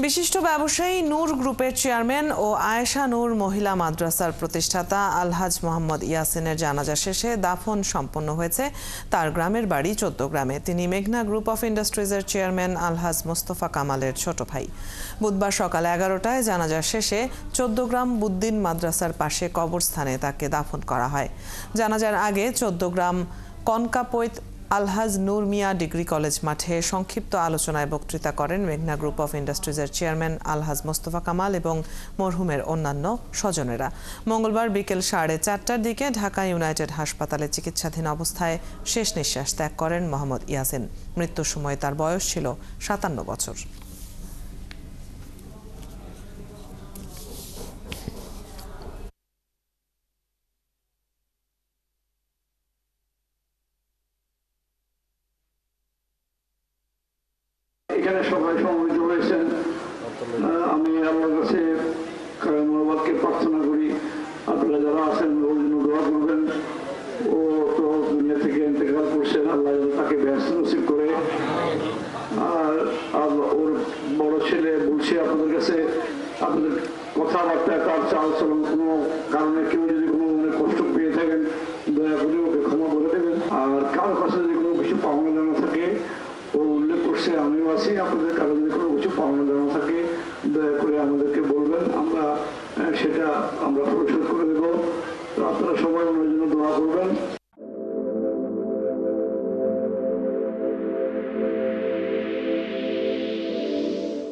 বিশিষ্ট ব্যবসায়ী নূর গ্রুপের চেয়ারম্যান ও আয়েশা নূর মহিলা মাদ্রাসার প্রতিষ্ঠাতা আলহাজ মোহাম্মদ ইয়াসিনের জানাজা শেষে দাফন সম্পন্ন হয়েছে তার গ্রামের বাড়ি চৌদ্দগ্রামে। তিনি মেঘনা গ্রুপ অফ ইন্ডাস্ট্রিজের চেয়ারম্যান আলহাজ মোস্তফা কামালের ছোট ভাই। বুধবার সকাল 11টায় জানাজা শেষে চৌদ্দগ্রাম বুদ্দিন মাদ্রাসার পাশে কবরস্থানে তাকে দাফন করা হয়। জানাজার আগে চৌদ্দগ্রাম কনকাপৈত আলহাজ নূর মিয়া ডিগ্রি কলেজ মাঠে সংক্ষিপ্ত আলোচনায় বক্তৃতা করেন মেঘনা গ্রুপ অফ ইন্ডাস্ট্রিজের চেয়ারম্যান আলহাজ মোস্তফা কামাল এবং মরহুমের অন্যান্য স্বজনেরা। মঙ্গলবার বিকেল 4:30টার দিকে ঢাকা ইউনাইটেড হাসপাতালে চিকিৎসাধীন অবস্থায় শেষ নিঃশ্বাস ত্যাগ করেন মোহাম্মদ ইয়াসিন। মৃত্যুর সময় তার বয়স ছিল 57 বছর। এখানে সবাই সমবেত হয়েছেন। আমি আল্লাহর কাছে মনোবাদকে প্রার্থনা করি, আপনারা যারা আছেন ওর জন্য দোয়া করবেন। ও তো দুনিয়া থেকে ইন্তেকাল করছেন, আল্লাহ তাকে ব্যস্ত নসিব করে। আর ওর বড় ছেলে বলছে আপনাদের কাছে, আপনাদের কথাবার্তা তার চাল চলন কোনো কারণে কেউ যদি কোনো কষ্ট পেয়ে থাকেন দয়া করে ওকে ক্ষমা করে দেবেন। আর কারোর কাছে যদি কোনো কিছু পাওনা জানা থাকে ও উল্লেখ করছে আমিও আছি, আপনাদের কারো যদি কোনো কিছু পাওনা জানা থাকে দয়া করে আমাদেরকে বলবেন, আমরা সেটা পরিশোধ করে দেবো। তো আপনারা সবাই ওনার জন্য দোয়া করবেন।